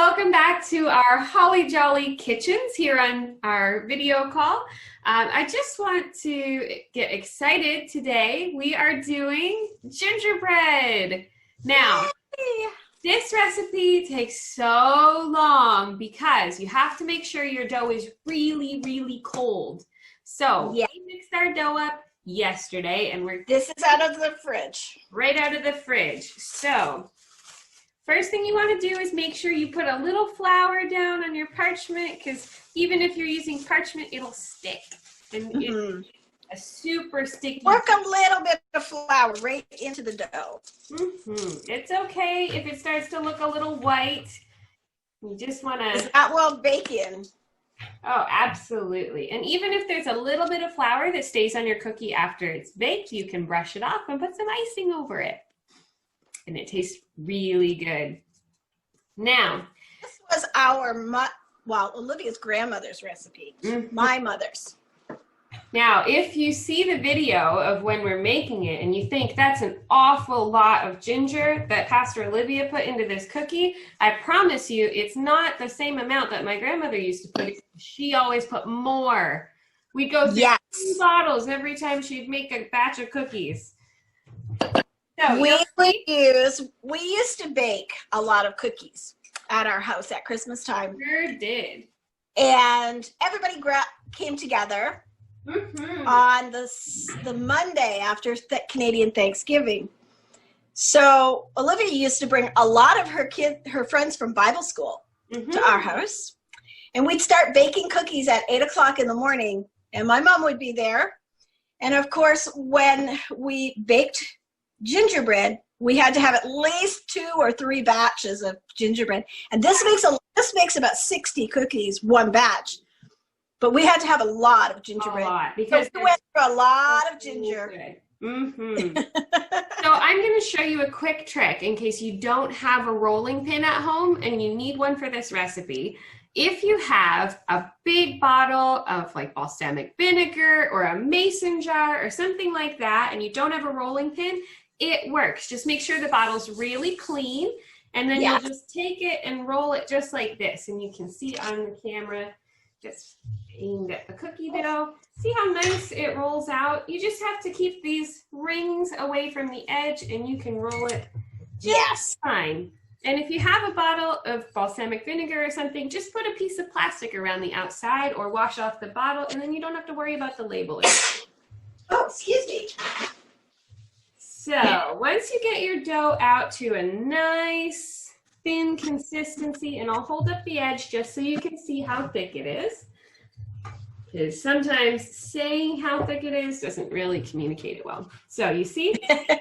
welcome back to our Holly Jolly Kitchens here on our video call. I just want to get excited today. We are doing gingerbread. Now, this recipe takes so long because you have to make sure your dough is really, really cold. So we mixed our dough up yesterday and this is out of the fridge. Right out of the fridge. So first thing you want to do is make sure you put a little flour down on your parchment, because even if you're using parchment, it'll stick. And it's a super sticky. Work a little bit of flour right into the dough. It's okay if it starts to look a little white. You just want to... It's not well bacon. Oh, absolutely. And even if there's a little bit of flour that stays on your cookie after it's baked, you can brush it off and put some icing over it. And it tastes really good. Now, this was Olivia's grandmother's recipe, my mother's. Now, if you see the video of when we're making it and you think that's an awful lot of ginger that Pastor Olivia put into this cookie, I promise you it's not the same amount that my grandmother used to put. She always put more. We'd go through 2 bottles every time she'd make a batch of cookies. So, we used to bake a lot of cookies at our house at Christmas time. Sure did. And everybody came together on the Monday after Canadian Thanksgiving. So Olivia used to bring a lot of her friends from Bible school to our house. And we'd start baking cookies at 8 o'clock in the morning. And my mom would be there. And of course, when we baked gingerbread, we had to have at least 2 or 3 batches of gingerbread, and this makes about 60 cookies one batch. But we had to have a lot of gingerbread because we went through a lot of ginger. So I'm going to show you a quick trick in case you don't have a rolling pin at home and you need one for this recipe. If you have a big bottle of like balsamic vinegar or a mason jar or something like that, and you don't have a rolling pin, it works. Just make sure the bottle's really clean, and then you'll just take it and roll it just like this. And you can see on the camera, just aimed at the cookie dough. See how nice it rolls out? You just have to keep these rings away from the edge, and you can roll it just fine. And if you have a bottle of balsamic vinegar or something, just put a piece of plastic around the outside or wash off the bottle, and then you don't have to worry about the label. Oh, excuse me. So once you get your dough out to a nice thin consistency, and I'll hold up the edge just so you can see how thick it is, because sometimes saying how thick it is doesn't really communicate it well. So you see,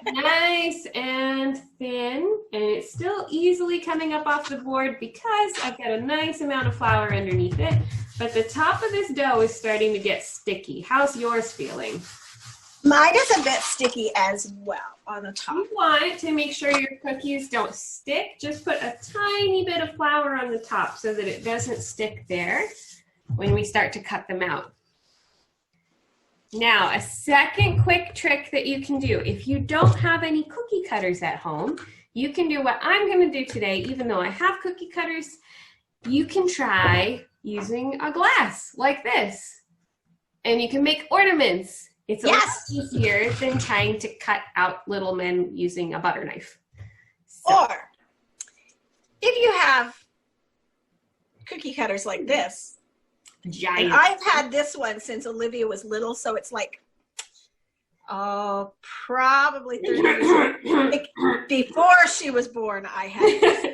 nice and thin, and it's still easily coming up off the board because I've got a nice amount of flour underneath it, but the top of this dough is starting to get sticky. How's yours feeling? Mine is a bit sticky as well on the top. You want to make sure your cookies don't stick. Just put a tiny bit of flour on the top so that it doesn't stick there when we start to cut them out. Now, a second quick trick that you can do, if you don't have any cookie cutters at home, you can do what I'm going to do today. Even though I have cookie cutters, you can try using a glass like this, and you can make ornaments. It's a lot easier than trying to cut out little men using a butter knife. So. Or if you have cookie cutters like this, giant. And I've had this one since Olivia was little, so it's like, probably 30 years old. Before she was born, I had this.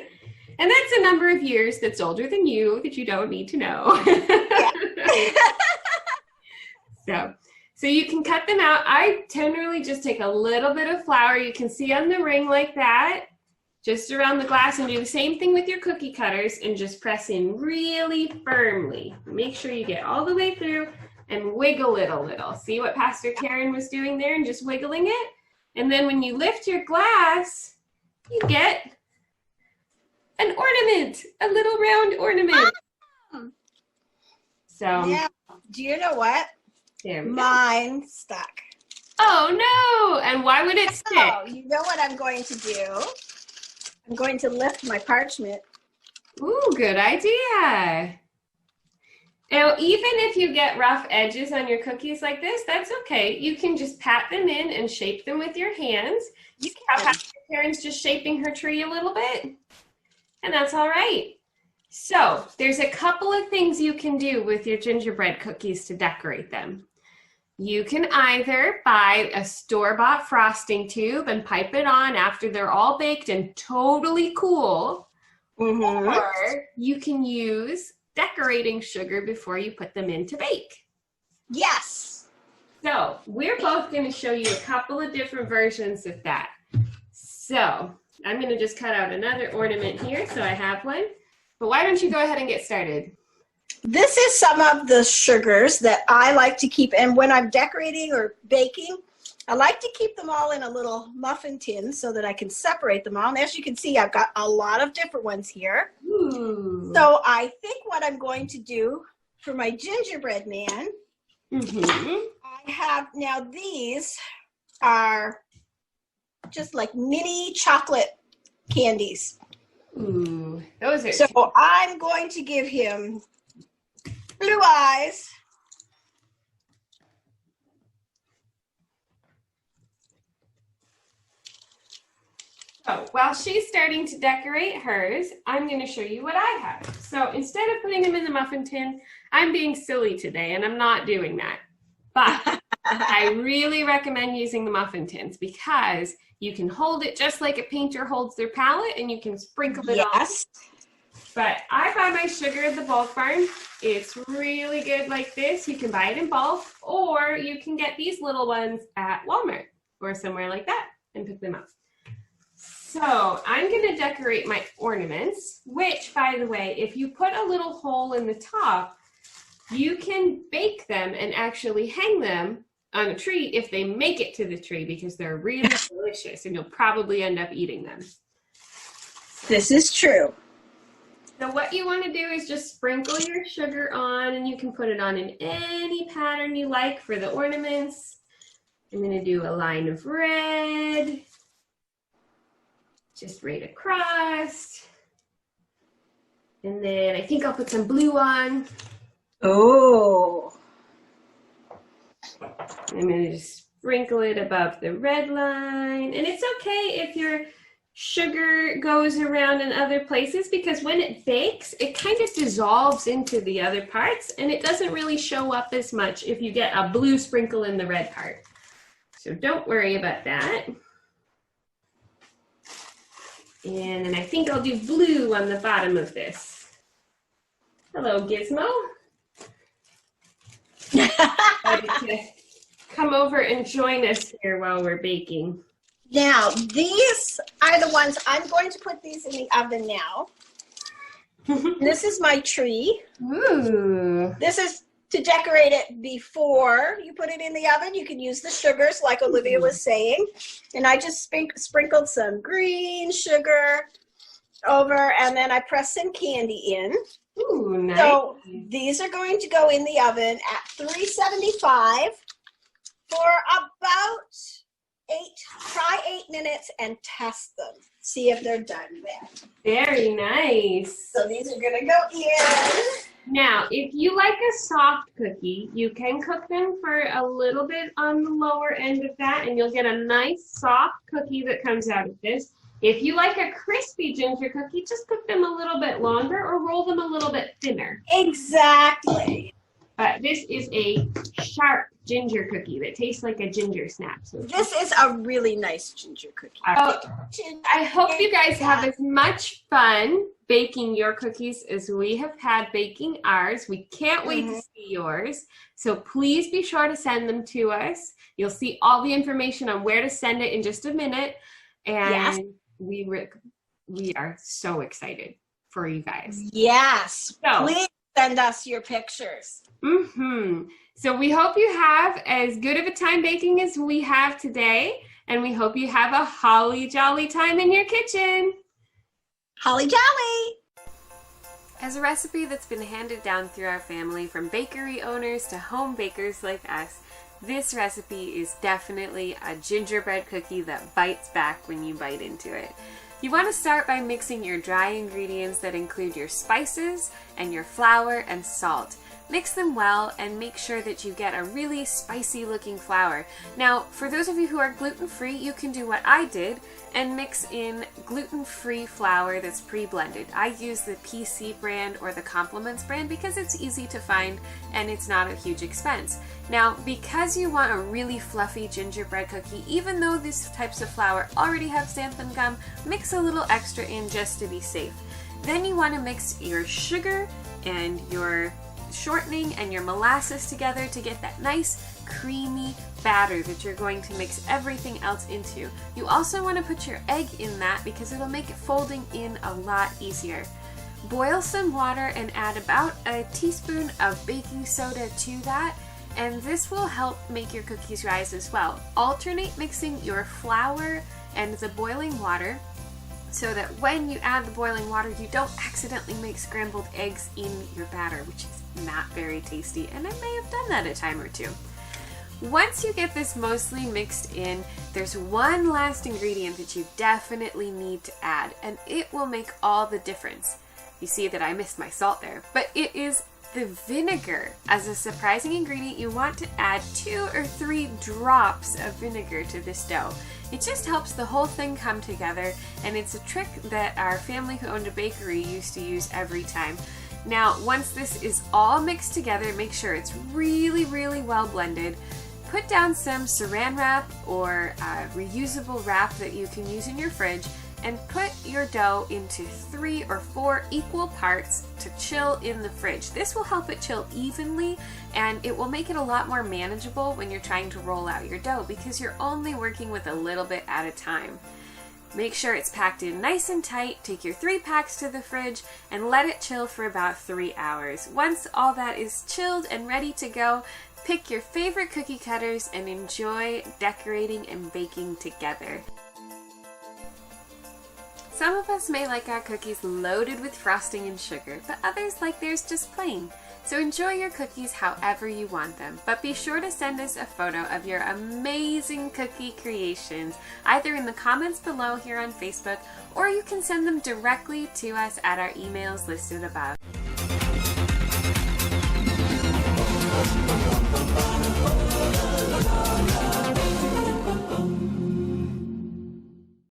And that's a number of years that's older than you that you don't need to know. So you can cut them out. I generally just take a little bit of flour. You can see on the ring like that, just around the glass, and do the same thing with your cookie cutters and just press in really firmly. Make sure you get all the way through and wiggle it a little. See what Pastor Karen was doing there and just wiggling it? And then when you lift your glass, you get an ornament, a little round ornament. So, yeah. Do you know what? Mine stuck. Oh no! And why would it stick? Oh, you know what I'm going to do? I'm going to lift my parchment Ooh, good idea. Now, even if you get rough edges on your cookies like this, that's okay. You can just pat them in and shape them with your hands. You can have Pastor Karen's just shaping her tree a little bit, and that's all right. So there's a couple of things you can do with your gingerbread cookies to decorate them. You can either buy a store-bought frosting tube and pipe it on after they're all baked and totally cool, or you can use decorating sugar before you put them in to bake. Yes. So we're both going to show you a couple of different versions of that. So I'm going to just cut out another ornament here so I have one. But why don't you go ahead and get started? This is some of the sugars that I like to keep, and when I'm decorating or baking, I like to keep them all in a little muffin tin so that I can separate them all. And as you can see, I've got a lot of different ones here. Ooh. So I think what I'm going to do for my gingerbread man, I have, now these are just like mini chocolate candies. Ooh, those are so I'm going to give him blue eyes. So while she's starting to decorate hers, I'm going to show you what I have. So instead of putting them in the muffin tin, I'm being silly today and I'm not doing that. But I really recommend using the muffin tins because you can hold it just like a painter holds their palette and you can sprinkle it on. But I buy my sugar at the bulk barn. It's really good like this. You can buy it in bulk, or you can get these little ones at Walmart or somewhere like that and pick them up. So I'm going to decorate my ornaments, which, by the way, if you put a little hole in the top, you can bake them and actually hang them on a tree if they make it to the tree because they're really delicious and you'll probably end up eating them. This is true. So what you want to do is just sprinkle your sugar on, and you can put it on in any pattern you like for the ornaments. I'm going to do a line of red, just right across. And then I think I'll put some blue on. Oh. I'm going to just sprinkle it above the red line. And it's okay if your sugar goes around in other places because when it bakes, it kind of dissolves into the other parts and it doesn't really show up as much if you get a blue sprinkle in the red part. So don't worry about that. And then I think I'll do blue on the bottom of this. Hello, Gizmo. Come over and join us here while we're baking. Now, these are the ones, I'm going to put these in the oven now. This is my tree. Ooh. This is to decorate it before you put it in the oven. You can use the sugars like Olivia was saying. And I just sprinkled some green sugar over, and then I pressed some candy in. Ooh, nice. So these are going to go in the oven at 375 for about 8 minutes and test them. See if they're done there. Very nice. So these are gonna go in. Now, if you like a soft cookie, you can cook them for a little bit on the lower end of that, and you'll get a nice soft cookie that comes out of this. If you like a crispy ginger cookie, just cook them a little bit longer or roll them a little bit thinner. Exactly. But this is a sharp ginger cookie that tastes like a ginger snap. So this is a really nice ginger cookie. I hope you guys have as much fun baking your cookies as we have had baking ours. We can't wait to see yours. So please be sure to send them to us. You'll see all the information on where to send it in just a minute. And we are so excited for you guys. Yes. So, please send us your pictures. So we hope you have as good of a time baking as we have today, and we hope you have a holly jolly time in your kitchen. Holly jolly! As a recipe that's been handed down through our family from bakery owners to home bakers like us, this recipe is definitely a gingerbread cookie that bites back when you bite into it. You want to start by mixing your dry ingredients that include your spices and your flour and salt. Mix them well and make sure that you get a really spicy looking flour. Now, for those of you who are gluten-free, you can do what I did and mix in gluten-free flour that's pre-blended. I use the PC brand or the Compliments brand because it's easy to find and it's not a huge expense. Now, because you want a really fluffy gingerbread cookie, even though these types of flour already have xanthan gum, mix a little extra in just to be safe. Then you want to mix your sugar and your shortening and your molasses together to get that nice creamy batter that you're going to mix everything else into. You also want to put your egg in that because it'll make it folding in a lot easier. Boil some water and add about a teaspoon of baking soda to that, and this will help make your cookies rise as well. Alternate mixing your flour and the boiling water so that when you add the boiling water, you don't accidentally make scrambled eggs in your batter, which is not very tasty, and I may have done that a time or two. Once you get this mostly mixed in, there's one last ingredient that you definitely need to add, and it will make all the difference. You see that I missed my salt there, but it is the vinegar. As a surprising ingredient, you want to add 2 or 3 drops of vinegar to this dough. It just helps the whole thing come together, and it's a trick that our family who owned a bakery used to use every time. Now, once this is all mixed together, make sure it's really, really well blended. Put down some saran wrap or reusable wrap that you can use in your fridge, and put your dough into 3 or 4 equal parts to chill in the fridge. This will help it chill evenly, and it will make it a lot more manageable when you're trying to roll out your dough because you're only working with a little bit at a time. Make sure it's packed in nice and tight. Take your 3 packs to the fridge and let it chill for about 3 hours. Once all that is chilled and ready to go, pick your favorite cookie cutters and enjoy decorating and baking together. Some of us may like our cookies loaded with frosting and sugar, but others like theirs just plain. So enjoy your cookies however you want them, but be sure to send us a photo of your amazing cookie creations, either in the comments below here on Facebook, or you can send them directly to us at our emails listed above.